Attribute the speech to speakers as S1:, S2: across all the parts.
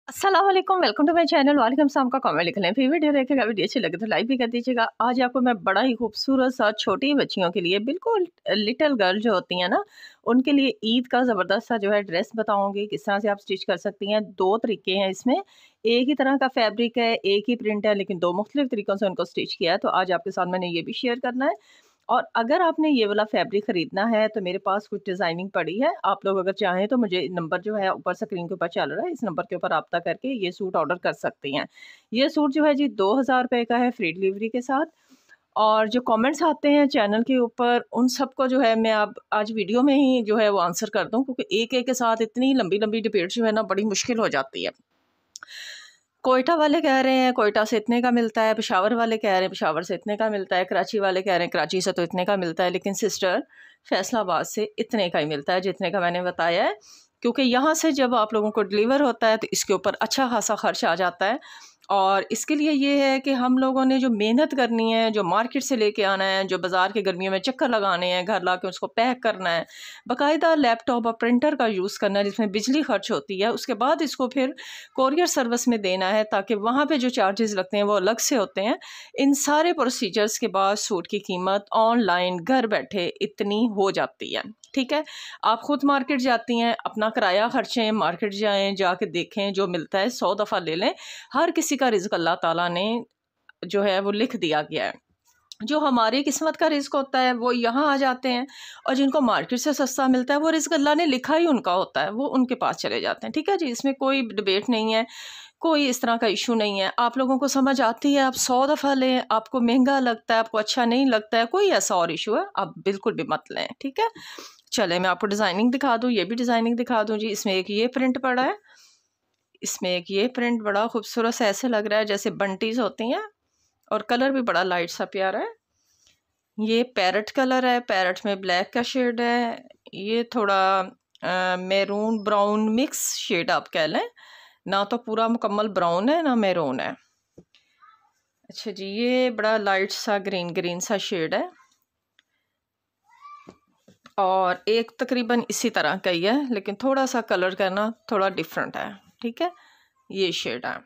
S1: अस्सलाम वालेकुम, welcome to my channel. वालेकुम सलाम का कमेंट लिख लें, फिर वीडियो देखेगा, वीडियो अच्छी लगे तो लाइक भी कर दीजिएगा। आज आपको मैं बड़ा ही खूबसूरत सा छोटी बच्चियों के लिए बिल्कुल लिटिल गर्ल जो होती हैं ना, उनके लिए ईद का ज़बरदस्त सा जो है ड्रेस बताऊंगी किस तरह से आप स्टिच कर सकती हैं। दो तरीके हैं इसमें, एक ही तरह का फैब्रिक है, एक ही प्रिंट है, लेकिन दो मुख्तलिफ तरीक़ों से उनको स्टिच किया है। तो आज आपके साथ मैंने ये भी शेयर करना है। और अगर आपने ये वाला फैब्रिक ख़रीदना है तो मेरे पास कुछ डिज़ाइनिंग पड़ी है। आप लोग अगर चाहें तो मुझे नंबर जो है ऊपर स्क्रीन के ऊपर चल रहा है, इस नंबर के ऊपर राब्ता करके ये सूट ऑर्डर कर सकती हैं। ये सूट जो है जी 2000 रुपए का है, फ्री डिलीवरी के साथ। और जो कमेंट्स आते हैं चैनल के ऊपर, उन सबको जो है मैं अब आज वीडियो में ही जो है वो आंसर कर दूँ, क्योंकि एक-एक के साथ इतनी लंबी-लंबी डिबेट जो है ना बड़ी मुश्किल हो जाती है। कोयटा वाले कह रहे हैं कोयटा से इतने का मिलता है, पेशावर वाले कह रहे हैं पेशावर से इतने का मिलता है, कराची वाले कह रहे हैं कराची से तो इतने का मिलता है, लेकिन सिस्टर फैसलाबाद से इतने का ही मिलता है जितने का मैंने बताया है। क्योंकि यहाँ से जब आप लोगों को डिलीवर होता है तो इसके ऊपर अच्छा खासा खर्च आ जाता है। और इसके लिए ये है कि हम लोगों ने जो मेहनत करनी है, जो मार्केट से लेके आना है, जो बाज़ार के गर्मियों में चक्कर लगाने हैं, घर ला के उसको पैक करना है, बाकायदा लैपटॉप और प्रिंटर का यूज़ करना है जिसमें बिजली खर्च होती है, उसके बाद इसको फिर कोरियर सर्विस में देना है, ताकि वहाँ पे जो चार्जेस लगते हैं वो अलग से होते हैं। इन सारे प्रोसीजर्स के बाद सूट की कीमत ऑनलाइन घर बैठे इतनी हो जाती है। ठीक है, आप खुद मार्केट जाती हैं, अपना किराया खर्चें, मार्केट जाएं, जाके देखें, जो मिलता है 100 दफ़ा ले लें। हर किसी का रिज़्क अल्लाह ताला ने जो है वो लिख दिया गया है। जो हमारी किस्मत का रिज़्क होता है वो यहाँ आ जाते हैं, और जिनको मार्केट से सस्ता मिलता है वो रिज़्क अल्लाह ने लिखा ही उनका होता है, वो उनके पास चले जाते हैं। ठीक है जी, इसमें कोई डिबेट नहीं है, कोई इस तरह का इशू नहीं है। आप लोगों को समझ आती है, आप 100 दफ़ा लें, आपको महंगा लगता है, आपको अच्छा नहीं लगता है, कोई ऐसा और इशू है, आप बिल्कुल भी मत लें। ठीक है, चले मैं आपको डिज़ाइनिंग दिखा दूँ, ये भी डिज़ाइनिंग दिखा दूँ जी। इसमें एक ये प्रिंट पड़ा है, इसमें एक ये प्रिंट बड़ा खूबसूरत सा ऐसे लग रहा है जैसे बंटीज़ होती हैं, और कलर भी बड़ा लाइट सा प्यारा है। ये पैरट कलर है, पैरट में ब्लैक का शेड है। ये थोड़ा मैरून ब्राउन मिक्स शेड आप कह लें, ना तो पूरा मुकम्मल ब्राउन है ना मैरून है। अच्छा जी, ये बड़ा लाइट सा ग्रीन ग्रीन सा शेड है, और एक तकरीबन इसी तरह का ही है, लेकिन थोड़ा सा कलर करना थोड़ा डिफरेंट है। ठीक है, ये शेड है।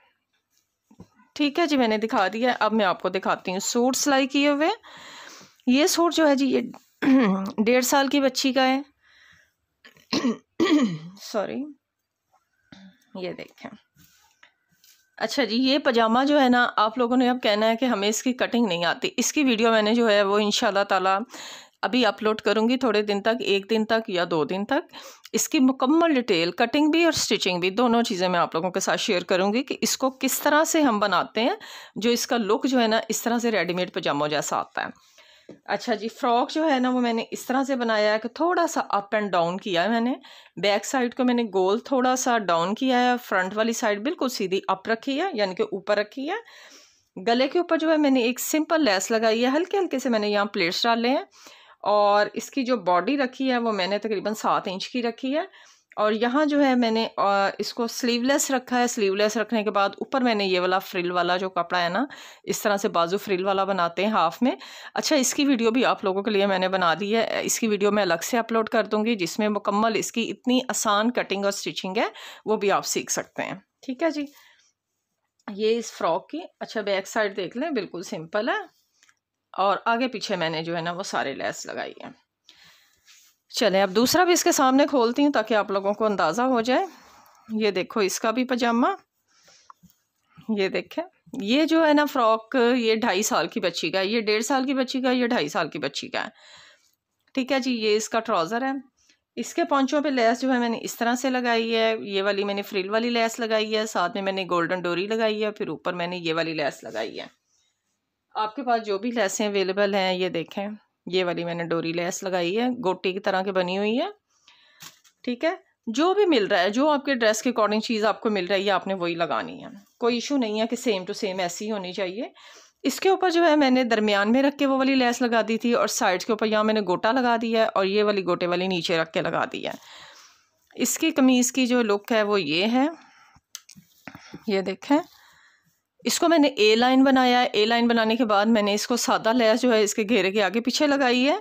S1: ठीक है जी, मैंने दिखा दिया। अब मैं आपको दिखाती हूँ सूट सिलाई किए हुए। ये सूट जो है जी ये 1.5 साल की बच्ची का है। सॉरी, ये देखें। अच्छा जी, ये पजामा जो है ना, आप लोगों ने अब कहना है कि हमें इसकी कटिंग नहीं आती। इसकी वीडियो मैंने जो है वो इंशाल्लाह ताला अभी अपलोड करूँगी थोड़े दिन तक, 1 दिन तक या 2 दिन तक। इसकी मुकम्मल डिटेल कटिंग भी और स्टिचिंग भी दोनों चीज़ें मैं आप लोगों के साथ शेयर करूँगी कि इसको किस तरह से हम बनाते हैं, जो इसका लुक जो है ना इस तरह से रेडीमेड पजामों जैसा आता है। अच्छा जी, फ्रॉक जो है ना वो मैंने इस तरह से बनाया है कि थोड़ा सा अप एंड डाउन किया है मैंने। बैक साइड को मैंने गोल थोड़ा सा डाउन किया है, फ्रंट वाली साइड बिल्कुल सीधी अप रखी है, यानी कि ऊपर रखी है। गले के ऊपर जो है मैंने एक सिंपल लेस लगाई है, हल्के हल्के से मैंने यहाँ प्लेट्स डाले हैं। और इसकी जो बॉडी रखी है वो मैंने तकरीबन 7 इंच की रखी है। और यहाँ जो है मैंने इसको स्लीवलेस रखा है। स्लीवलेस रखने के बाद ऊपर मैंने ये वाला फ्रिल वाला जो कपड़ा है ना, इस तरह से बाजू फ्रिल वाला बनाते हैं हाफ में। अच्छा, इसकी वीडियो भी आप लोगों के लिए मैंने बना दी है, इसकी वीडियो मैं अलग से अपलोड कर दूँगी, जिसमें मुकम्मल इसकी इतनी आसान कटिंग और स्टिचिंग है, वो भी आप सीख सकते हैं। ठीक है जी, ये इस फ्रॉक की। अच्छा, बैक साइड देख लें, बिल्कुल सिंपल है, और आगे पीछे मैंने जो है ना वो सारे लेस लगाई है। चलें अब दूसरा भी इसके सामने खोलती हूँ ताकि आप लोगों को अंदाज़ा हो जाए। ये देखो, इसका भी पजामा, ये देखें। ये जो है ना फ्रॉक, ये 2.5 साल की बच्ची का है, ये 1.5 साल की बच्ची का है, ये 2.5 साल की बच्ची का है। ठीक है जी, ये इसका ट्राउज़र है। इसके पॉंचों पे लेस जो है मैंने इस तरह से लगाई है, ये वाली मैंने फ्रिल वाली लेस लगाई है, साथ में मैंने गोल्डन डोरी लगाई है, फिर ऊपर मैंने ये वाली लेस लगाई है। आपके पास जो भी लेसें अवेलेबल हैं, ये देखें, ये वाली मैंने डोरी लेस लगाई है, गोटी की तरह की बनी हुई है। ठीक है, जो भी मिल रहा है, जो आपके ड्रेस के अकॉर्डिंग चीज़ आपको मिल रही है, आपने वही लगानी है। कोई इशू नहीं है कि सेम टू सेम ऐसी ही होनी चाहिए। इसके ऊपर जो है मैंने दरमियान में रख के वो वाली लेस लगा दी थी, और साइड्स के ऊपर यहाँ मैंने गोटा लगा दिया है, और ये वाली गोटे वाली नीचे रख के लगा दी है। इसकी कमीज़ की जो लुक है वो ये है, ये देखें। इसको मैंने ए लाइन बनाया है। ए लाइन बनाने के बाद मैंने इसको सादा लेस जो है इसके घेरे के आगे पीछे लगाई है।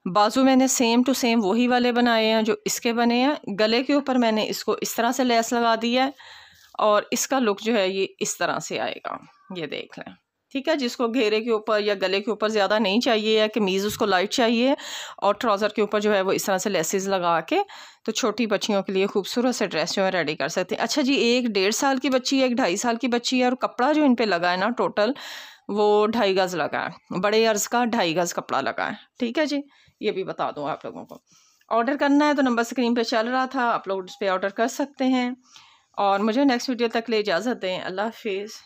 S1: बाजू मैंने सेम टू सेम वही वाले बनाए हैं जो इसके बने हैं। गले के ऊपर मैंने इसको इस तरह से लेस लगा दी है, और इसका लुक जो है ये इस तरह से आएगा, ये देख लें। ठीक है, जिसको घेरे के ऊपर या गले के ऊपर ज़्यादा नहीं चाहिए, या कमीज़ उसको लाइट चाहिए और ट्राउज़र के ऊपर जो है वो इस तरह से लेसेस लगा के, तो छोटी बच्चियों के लिए खूबसूरत से ड्रेस जो है रेडी कर सकते हैं। अच्छा जी, 1 1.5 साल की बच्ची है, 1 2.5 साल की बच्ची है, और कपड़ा जो इन पे लगा है ना टोटल वो 2.5 गज़ लगा है, बड़े अर्ज़ का 2.5 गज़ कपड़ा लगा है। ठीक है जी, ये भी बता दूँ आप लोगों को। ऑर्डर करना है तो नंबर स्क्रीन पे चल रहा था, आप लोग उस पर ऑर्डर कर सकते हैं। और मुझे नेक्स्ट वीडियो तक ले इजाज़त दें। अल्लाह हाफिज़।